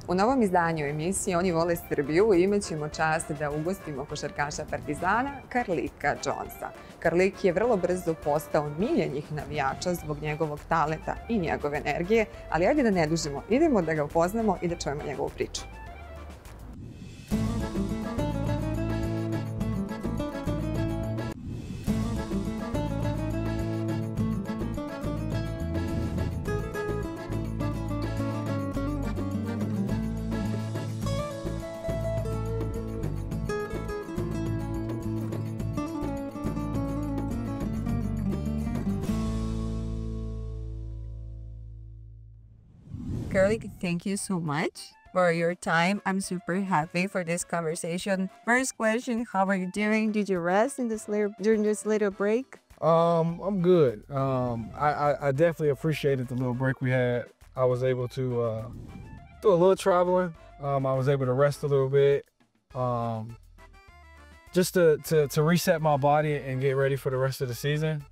U novom izdanju emisije Oni vole Srbiju imat ćemo čast da ugostimo košarkaša Partizana Karlika Džonsa. Karlik je vrlo brzo postao miljenih navijača zbog njegovog talenta i njegove energije, ali ajde da ne dužimo, idemo da ga upoznamo i da čujemo njegovu priču. Karlik, thank you so much for your time. I'm super happy for this conversation. First question, how are you doing? Did you rest in during this little break? I'm good. I definitely appreciated the little break we had. I was able to do a little traveling. I was able to rest a little bit, just to reset my body and get ready for the rest of the season.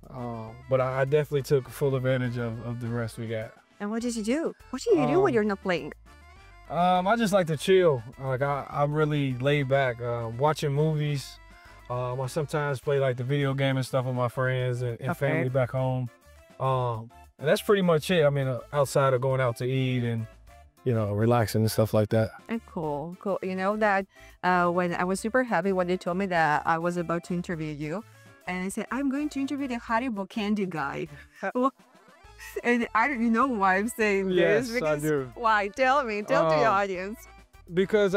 But I definitely took full advantage of the rest we got. And what did you do? What do you do when you're not playing? I just like to chill. Like I'm really laid back, watching movies. I sometimes play like the video game and stuff with my friends and family back home. And that's pretty much it. I mean, outside of going out to eat and, you know, relaxing and stuff like that. Cool. You know that when I was super happy when they told me that I was about to interview you, and I said, I'm going to interview the Haribo candy guy. And I don't know why I'm saying this. Yes, I do. Why? Tell to the audience. Because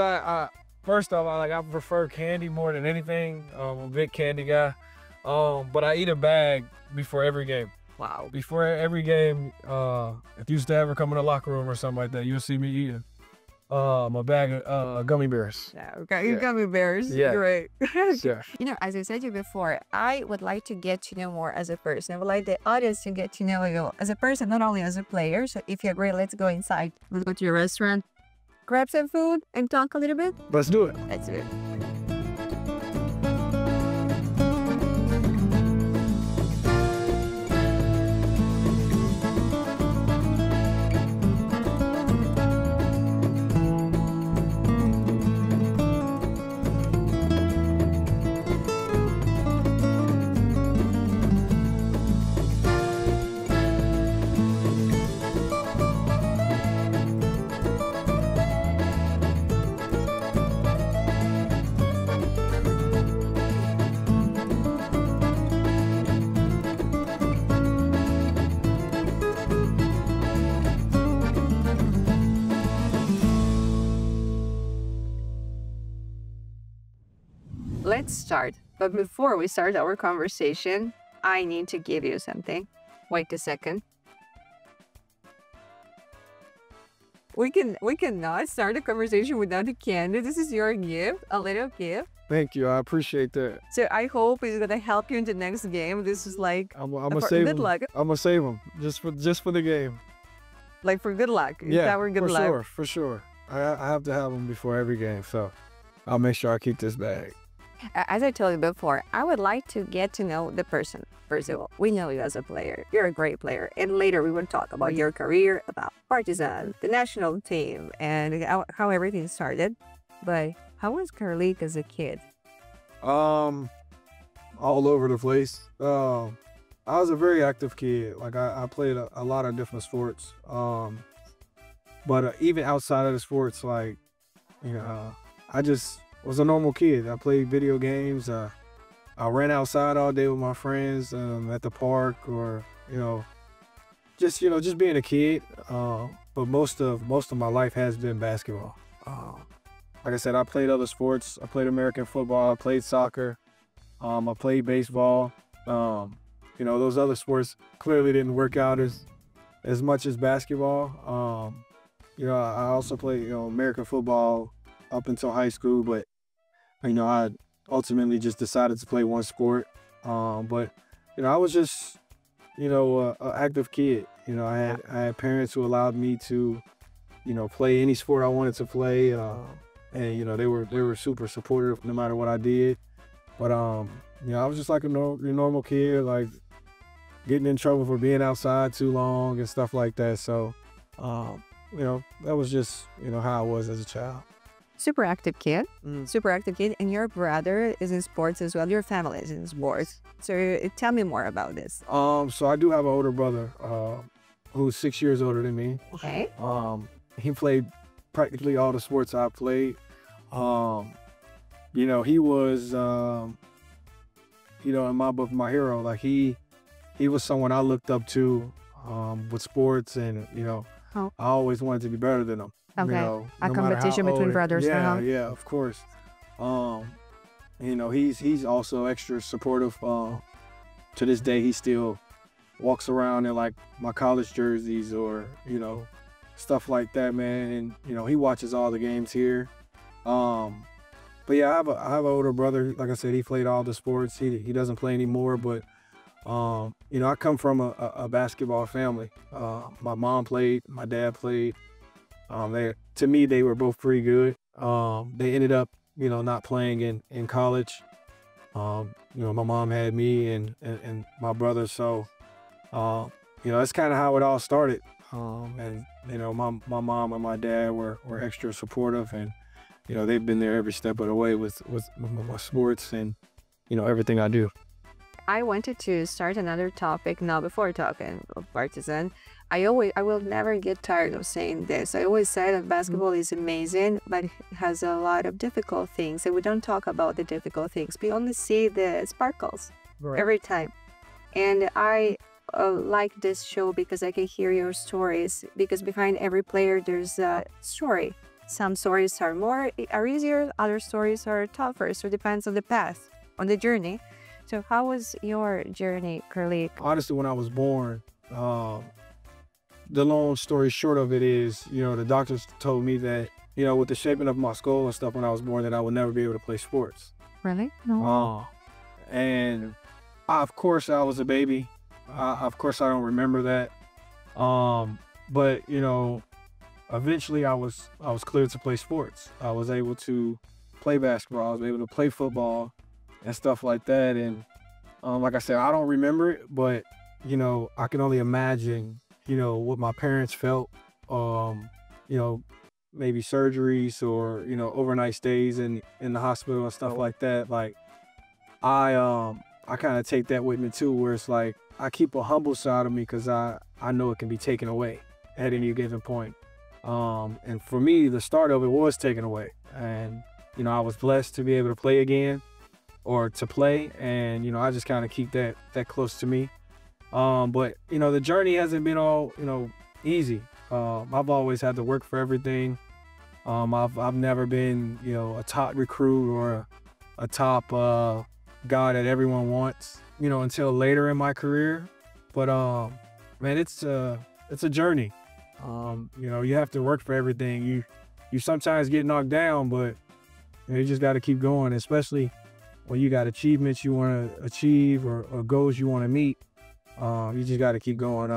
first off, I prefer candy more than anything. I'm a big candy guy. But I eat a bag before every game. Wow. Before every game, if you used to ever come in the locker room or something like that, you'll see me eating a bag of gummy bears. Yeah, okay, gummy bears. Yeah. Great. Yeah. You know, as I said to you before, I would like to get to know more as a person. I would like the audience to get to know you as a person, not only as a player. So if you agree, let's go inside. Let's go to your restaurant, grab some food, and talk a little bit. Let's do it. Let's do it. Let's start. But before we start our conversation, I need to give you something. Wait a second. We cannot start a conversation without a candy. This is your gift, a little gift. Thank you. I appreciate that. So I hope it's gonna help you in the next game. This is like I'm gonna save good them. luck. I'm gonna save them just for the game. Like for good luck. Is Yeah, that for good luck? For sure. I have to have them before every game, so I'll make sure I keep this bag. As I told you before, I would like to get to know the person. First of all, we know you as a player. You're a great player. And later we will talk about your career, about Partizan, the national team, and how everything started. But how was Karlik as a kid? All over the place. I was a very active kid. Like I played a lot of different sports. But even outside of the sports, like, you know, I just was a normal kid. I played video games. I ran outside all day with my friends at the park, or just being a kid. But most of my life has been basketball. Like I said, I played other sports. I played American football. I played soccer. I played baseball. Those other sports clearly didn't work out as much as basketball. I also played American football up until high school, but I ultimately just decided to play one sport. But I was just an active kid. I had parents who allowed me to play any sport I wanted to play, and they were super supportive no matter what I did. But I was just like a normal kid, like getting in trouble for being outside too long and stuff like that. So that was just, how I was as a child. Super active kid. Super active kid. And your brother is in sports as well. Your family is in sports. So tell me more about this. So I do have an older brother who's 6 years older than me. Okay. He played practically all the sports I played. He was, in my book, my hero. Like he was someone I looked up to with sports, and I always wanted to be better than him. Okay. No a competition between brothers. Yeah, of course. He's also extra supportive. To this day, he still walks around in like my college jerseys or stuff like that, man. And he watches all the games here. But yeah, I have an older brother. Like I said, he played all the sports. He doesn't play anymore, but I come from a basketball family. My mom played, my dad played. To me, they were both pretty good. They ended up, not playing in college. My mom had me and my brother, so that's kind of how it all started. And my mom and my dad were extra supportive, and they've been there every step of the way with my sports and everything I do. I wanted to start another topic now before talking of Partizan. I will never get tired of saying this. I always say that basketball is amazing, but it has a lot of difficult things, and we don't talk about the difficult things. We only see the sparkles every time. And I like this show because I can hear your stories, because behind every player there's a story. Some stories are easier, other stories are tougher, so it depends on the path, on the journey. So how was your journey, Karlik? Honestly, when I was born, the long story short of it is, the doctors told me that, with the shaping of my skull and stuff when I was born, that I would never be able to play sports. Really? No. And of course I was a baby. Of course I don't remember that. But, eventually I was cleared to play sports. I was able to play basketball. I was able to play football and stuff like that. And like I said, I don't remember it, but, I can only imagine, what my parents felt, maybe surgeries or, overnight stays in the hospital and stuff like that. Like I kind of take that with me too, where it's like, I keep a humble side of me because I know it can be taken away at any given point. And for me, the start of it was taken away. And, I was blessed to be able to play again or to play. And, I just kind of keep that close to me. But, the journey hasn't been all, easy. I've always had to work for everything. I've never been, a top recruit or a top guy that everyone wants, until later in my career. But, man, it's a journey. You have to work for everything. You sometimes get knocked down, but you just got to keep going, especially when you got achievements you want to achieve or goals you want to meet. You just got to keep going.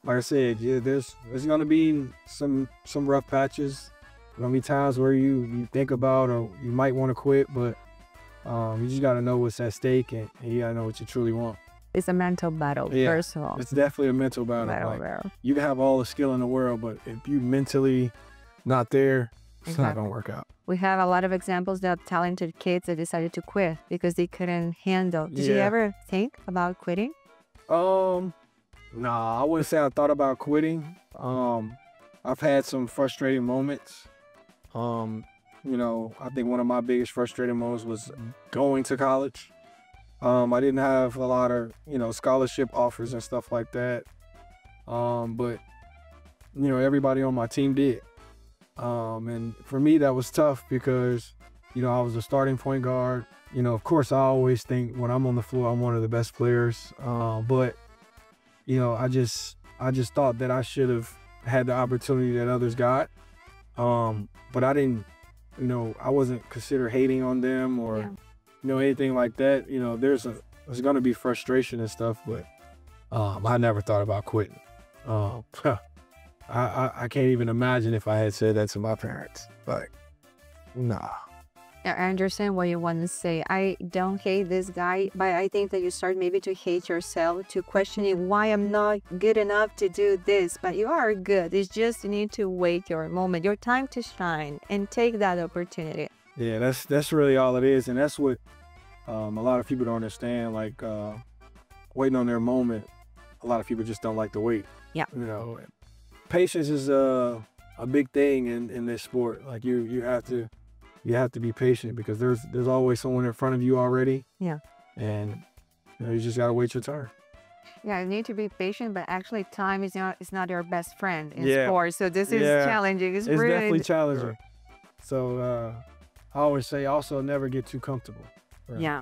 Like I said, yeah, there's going to be some rough patches. There's going to be times where you think about or you might want to quit, but you just got to know what's at stake, and you got to know what you truly want. It's a mental battle, first of all. It's definitely a mental battle. You can have all the skill in the world, but if you mentally not there, it's not going to work out. We have a lot of examples of talented kids that decided to quit because they couldn't handle. Did you ever think about quitting? Nah, I wouldn't say I thought about quitting. I've had some frustrating moments. I think one of my biggest frustrating moments was going to college. I didn't have a lot of, scholarship offers and stuff like that. But, everybody on my team did. And for me, that was tough because, I was a starting point guard. Of course, I always think when I'm on the floor, I'm one of the best players. But, I just thought that I should have had the opportunity that others got. But I didn't, I wasn't considered hating on them or, anything like that. There's going to be frustration and stuff, but I never thought about quitting. I can't even imagine if I had said that to my parents. Like, nah. I understand what you want to say. I don't hate this guy, but I think that you start maybe to hate yourself, to questioning why I'm not good enough to do this. But you are good. It's just you need to wait your moment, your time to shine, and take that opportunity. Yeah, that's really all it is, and that's what a lot of people don't understand. Like waiting on their moment, a lot of people just don't like to wait. Yeah. You know, patience is a big thing in this sport. Like you have to be patient because there's always someone in front of you already. Yeah. And you just gotta wait your turn. Yeah, you need to be patient, but actually time is not your best friend in Yeah. sports. So this is challenging. It's really definitely challenging. So I always say also never get too comfortable. Right? Yeah.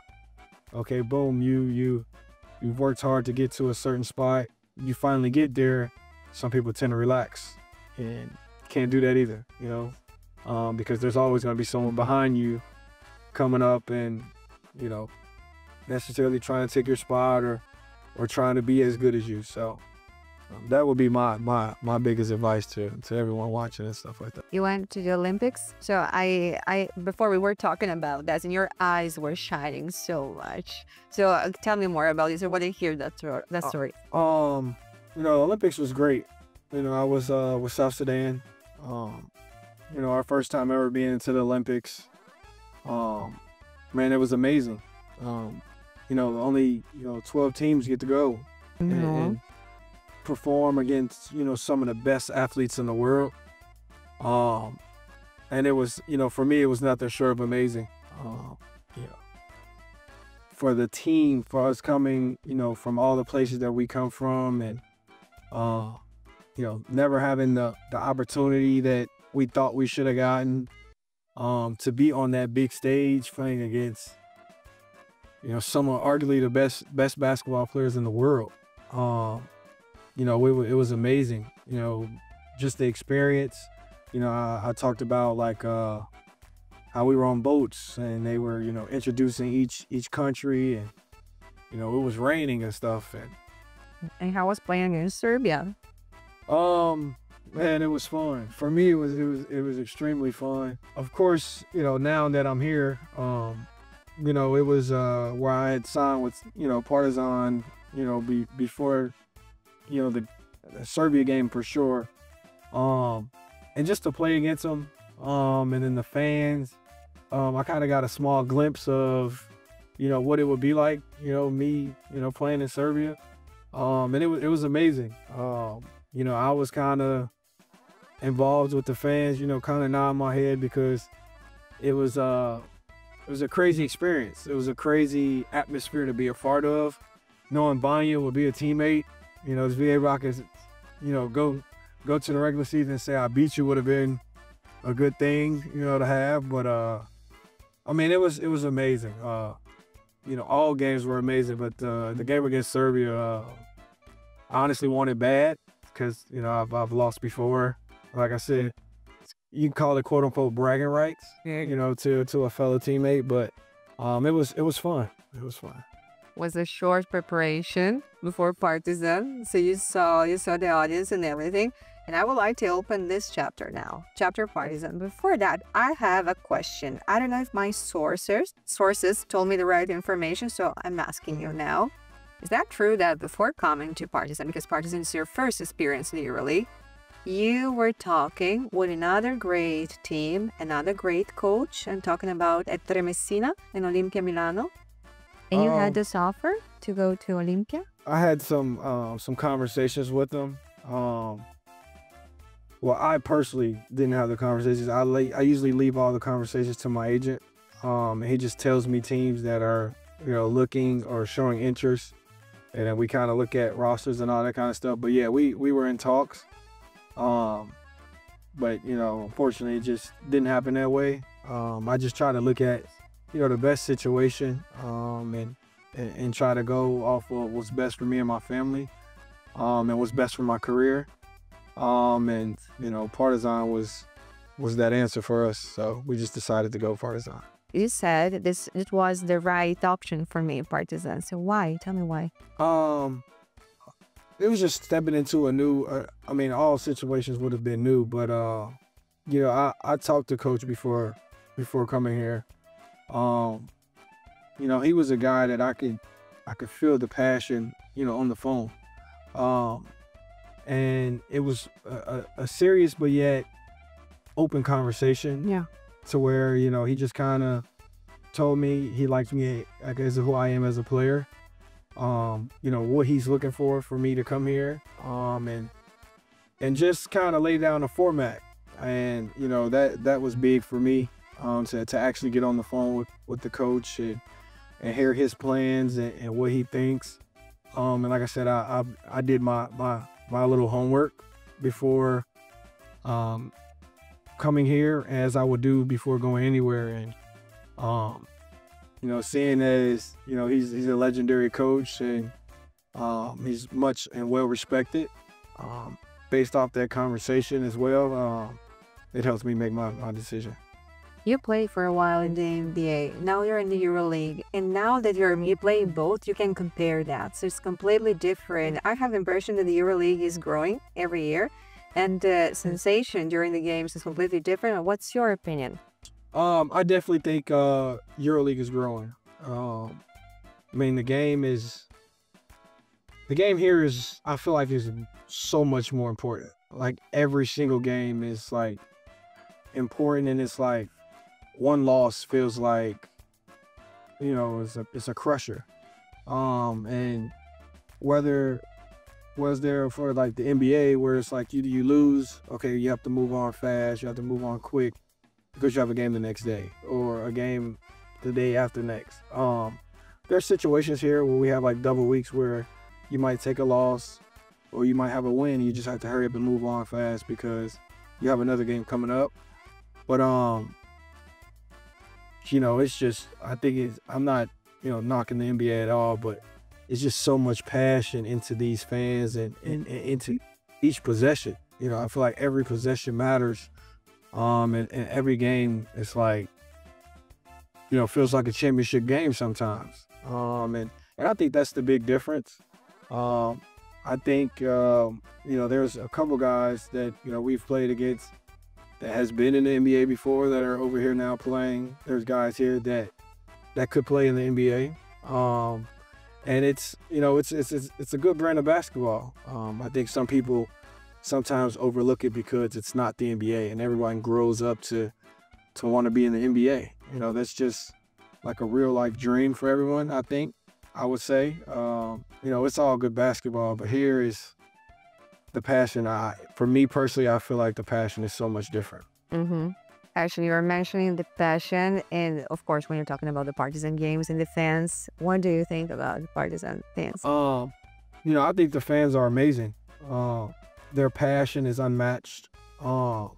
Okay, boom, you've worked hard to get to a certain spot. You finally get there. Some people tend to relax and can't do that either, you know. Because there's always going to be someone behind you coming up and, you know, necessarily trying to take your spot or trying to be as good as you. So that would be my biggest advice to everyone watching and stuff like that. You went to the Olympics. So I before we were talking about that and your eyes were shining so much. So tell me more about this. I want to hear that story. You know, Olympics was great. You know, I was with South Sudan. You know, our first time ever being into the Olympics. Man, it was amazing. You know, only 12 teams get to go and perform against, you know, some of the best athletes in the world. And it was, you know, for me, it was nothing short of amazing. You know, for the team, for us coming, you know, from all the places that we come from and, you know, never having the opportunity that we thought we should have gotten, to be on that big stage playing against, you know, some of arguably the best basketball players in the world. You know, it was amazing. You know, just the experience. You know, I talked about like how we were on boats and they were, you know, introducing each country and, you know, it was raining and stuff. And how was playing in Serbia? Man, it was fun. For me, it was extremely fun. Of course, you know, now that I'm here, you know, it was where I had signed with, you know, Partizan, you know, before, you know, the Serbia game for sure. And just to play against them, and then the fans, I kind of got a small glimpse of, you know, what it would be like, you know, me, you know, playing in Serbia. And it was amazing. You know, I was kind of involved with the fans, you know, kind of nodding my head because it was a crazy experience. It was a crazy atmosphere to be a part of. Knowing Banya would be a teammate, you know, this VA Rockets, you know, go to the regular season and say I beat you would have been a good thing, you know, to have. But I mean, it was amazing. You know, all games were amazing, but the game against Serbia, I honestly wanted bad because, you know, I've lost before. Like I said, you can call it quote unquote bragging rights, you know, to a fellow teammate, but it was fun. It was fun. Was a short preparation before Partizan, so you saw the audience and everything. And I would like to open this chapter now, chapter Partizan. Before that, I have a question. I don't know if my sources told me the right information, so I'm asking you now. Is that true that before coming to Partizan, because Partizan is your first experience in the EuroLeague, you were talking with another great team, another great coach? I'm talking about at Messina in Olimpia Milano. And you had this offer to go to Olimpia? I had some conversations with them. Well, I personally didn't have the conversations. I usually leave all the conversations to my agent. He just tells me teams that are, you know, looking or showing interest, and then we kind of look at rosters and all that kind of stuff. But yeah, we were in talks. But you know, unfortunately, it just didn't happen that way. I just try to look at, you know, the best situation, and try to go off of what's best for me and my family, and what's best for my career. And you know, Partizan was that answer for us, so we just decided to go Partizan. You said it was the right option for me, Partizan. So why? Tell me why. It was just stepping into a new. I mean, all situations would have been new, but you know, I talked to Coach before coming here, You know, he was a guy that I could feel the passion, you know, on the phone. And it was a serious but yet open conversation. Yeah. To where, you know, he just kind of told me he liked me, I guess, who I am as a player. You know, what he's looking for me to come here. And just kind of lay down a format. And, you know, that was big for me, to actually get on the phone with the coach and hear his plans and what he thinks. And like I said, I did my little homework before coming here, as I would do before going anywhere. And you know, seeing as, you know, he's a legendary coach, and he's much and well respected, based off that conversation as well, it helps me make my decision. You played for a while in the NBA. Now you're in the EuroLeague, and now that you play both, you can compare that. So it's completely different. I have the impression that the EuroLeague is growing every year, and the sensation during the games is completely different. What's your opinion? I definitely think EuroLeague is growing. I mean, the game here is, I feel like, is so much more important. Like, every single game is like important, and it's like one loss feels like, you know, it's a crusher. And whether was there for like the NBA, where it's like you lose, okay, you have to move on fast, you have to move on quick, because you have a game the next day or a game the day after next. There's situations here where we have like double weeks where you might take a loss or you might have a win. You just have to hurry up and move on fast because you have another game coming up. But you know, it's just, I think I'm not, you know, knocking the NBA at all, but it's just so much passion into these fans and into each possession. You know, I feel like every possession matters. And every game, it's like, you know, feels like a championship game sometimes. And I think that's the big difference. I think, you know, there's a couple guys that, you know, we've played against that has been in the NBA before that are over here now playing. There's guys here that could play in the NBA. And it's, you know, it's a good brand of basketball. I think some people sometimes overlook it because it's not the NBA, and everyone grows up to want to be in the NBA. You know, that's just like a real life dream for everyone, I think, I would say. You know, it's all good basketball, but here is the passion. For me personally, I feel like the passion is so much different. Mm-hmm. Actually, you're mentioning the passion, and of course, when you're talking about the Partizan games and the fans, what do you think about the Partizan fans? You know, I think the fans are amazing. Their passion is unmatched. You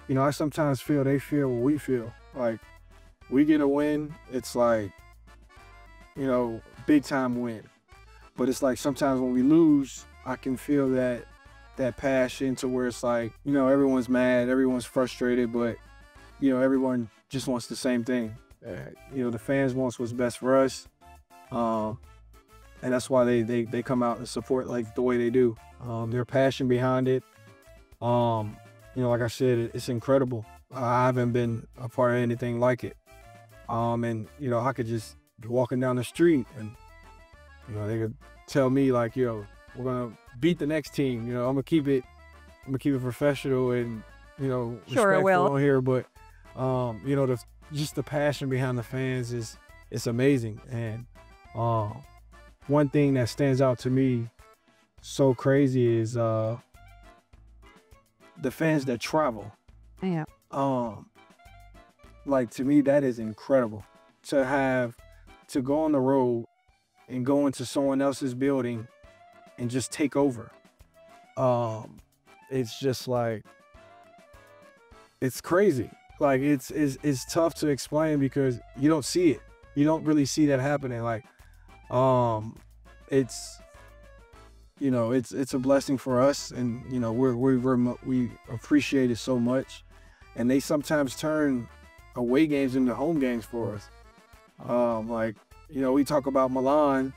know, I sometimes feel they feel what we feel. Like, we get a win, it's like, you know, big time win. But it's like sometimes when we lose, I can feel that passion, to where it's like, you know, everyone's mad, everyone's frustrated, but, you know, everyone just wants the same thing. You know, the fans wants what's best for us. And that's why they come out and support like the way they do. Their passion behind it, you know, like I said, it's incredible. I haven't been a part of anything like it. And, you know, I could just be walking down the street and, you know, they could tell me like, yo, we're gonna beat the next team. You know, I'm gonna keep it professional and, you know, respectful on here. But, you know, just the passion behind the fans it's amazing. And one thing that stands out to me so crazy is the fans that travel. Yeah. Like, to me, that is incredible to go on the road and go into someone else's building and just take over. It's just like, it's crazy. Like, it's tough to explain because you don't see it. You don't really see that happening. Like, it's, you know, it's a blessing for us, and, you know, we appreciate it so much. And they sometimes turn away games into home games for us. Like, you know, we talk about Milan,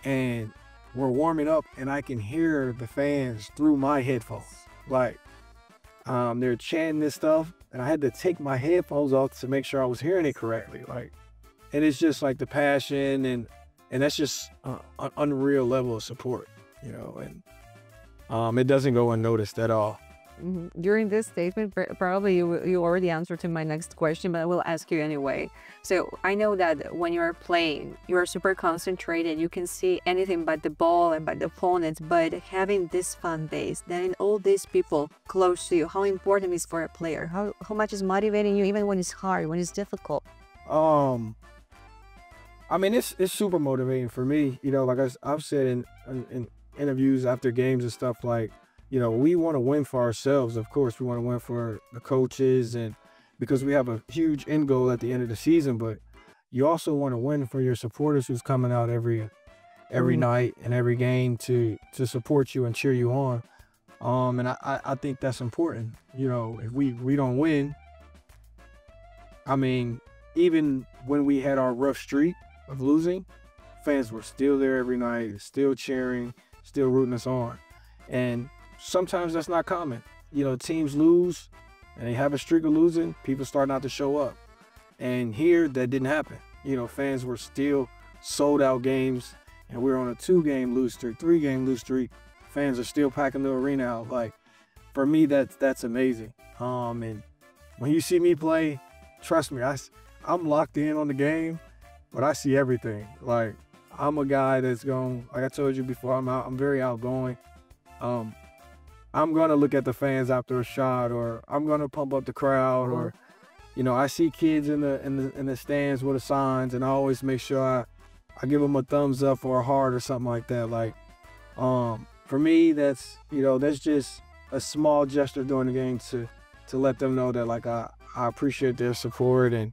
and we're warming up, and I can hear the fans through my headphones. Like, they're chanting this stuff, and I had to take my headphones off to make sure I was hearing it correctly. Like, and it's just like the passion, and that's just an unreal level of support, you know, and it doesn't go unnoticed at all. During this statement, probably you already answered to my next question, but I will ask you anyway. So I know that when you're playing, you're super concentrated. You can see anything but the ball and but the opponents. But having this fan base, then all these people close to you, how important is for a player? How much is motivating you even when it's hard, when it's difficult? I mean, it's super motivating for me. You know, like I've said in interviews after games and stuff, like, you know, we want to win for ourselves. Of course, we want to win for the coaches, and because we have a huge end goal at the end of the season. But you also want to win for your supporters who's coming out every night and every game to support you and cheer you on. And I think that's important. You know, if we don't win, I mean, even when we had our rough streak of losing, fans were still there every night, still cheering, still rooting us on. And sometimes that's not common. You know, teams lose and they have a streak of losing, people start not to show up. And here that didn't happen. You know, fans were still sold out games, and we're on a 2-game lose streak, 3-game lose streak. Fans are still packing the arena out. Like, for me, that's amazing. And when you see me play, trust me, I'm locked in on the game, but I see everything. Like, I'm a guy that's going, like I told you before, I'm very outgoing. I'm going to look at the fans after a shot, or I'm going to pump up the crowd, or, you know, I see kids in the stands with the signs, and I always make sure I give them a thumbs up or a heart or something like that. Like, for me, that's, you know, that's just a small gesture during the game to let them know that, like, I appreciate their support, and,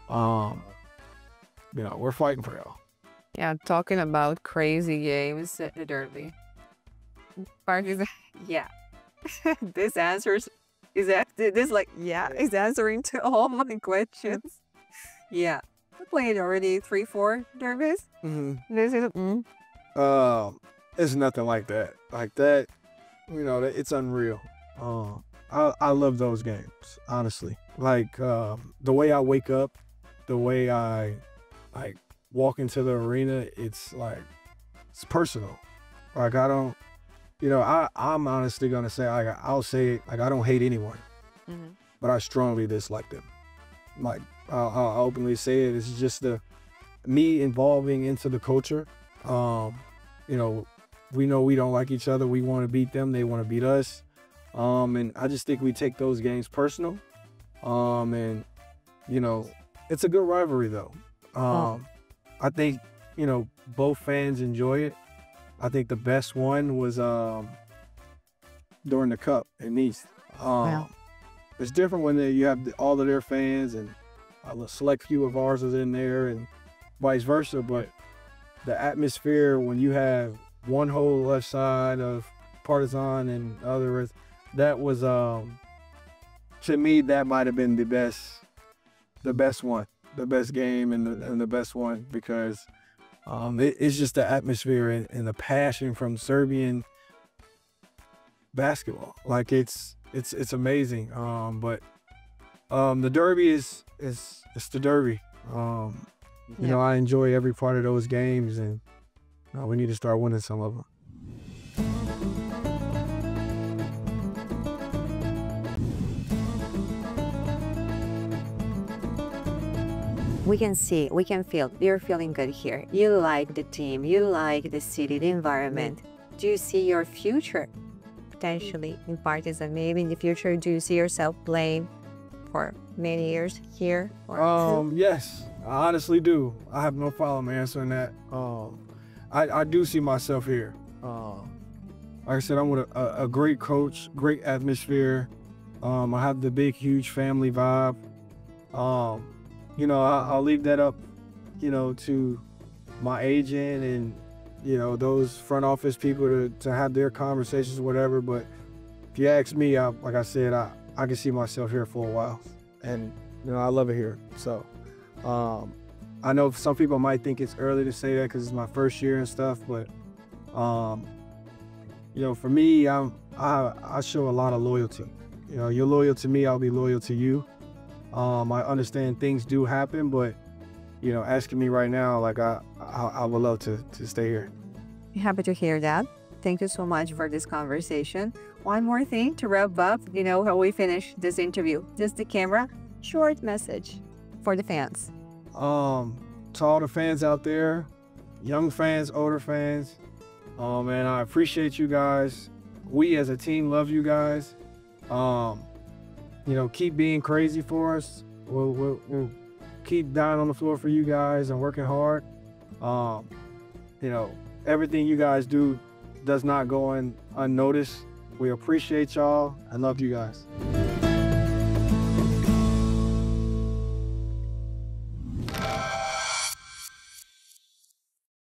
you know, we're fighting for y'all. Yeah, talking about crazy games at the Derby. Yeah. This answers is answering to all my questions. Yeah. I played already 3-4 derbies. This is it's nothing like that. Like that, you know, it's unreal. I love those games, honestly. Like, the way I wake up, the way I like walk into the arena, it's like, it's personal. Like, I don't, you know, I'm honestly gonna say, I'll say, like, I don't hate anyone, but I strongly dislike them. Like, I'll openly say it. It's just me involving into the culture. You know we don't like each other. We want to beat them. They want to beat us. And I just think we take those games personal. And, you know, it's a good rivalry though. I think, you know, both fans enjoy it. I think the best one was during the Cup in Nice. It's different when you have all of their fans, and a select few of ours is in there, and vice versa. But the atmosphere when you have one whole left side of Partizan and other, that was to me, that might have been the best one, the best game, and the best one, because it's just the atmosphere and the passion from Serbian basketball. Like, it's amazing. But the Derby is the Derby. You know, I enjoy every part of those games, and we need to start winning some of them. We can see, we can feel, you're feeling good here. You like the team, you like the city, the environment. Do you see your future potentially in Partizan? Maybe in the future, do you see yourself playing for many years here? Yes, I honestly do. I have no problem answering that. I do see myself here. Like I said, I'm with a great coach, great atmosphere. I have the big, huge family vibe. You know, I'll leave that up, you know, to my agent and, you know, those front office people to have their conversations, whatever. But if you ask me, like I said, I can see myself here for a while, and, you know, I love it here. So I know some people might think it's early to say that because it's my first year and stuff, but you know, for me, I show a lot of loyalty. You know, you're loyal to me, I'll be loyal to you. I understand things do happen, but you know, asking me right now, like I would love to stay here. Happy to hear that. Thank you so much for this conversation. One more thing to wrap up, you know, how we finish this interview. Just the camera, short message for the fans. To all the fans out there, young fans, older fans, and I appreciate you guys. We as a team love you guys. You know, keep being crazy for us. We'll keep dying on the floor for you guys and working hard. You know, everything you guys do does not go unnoticed. We appreciate y'all. I love you guys.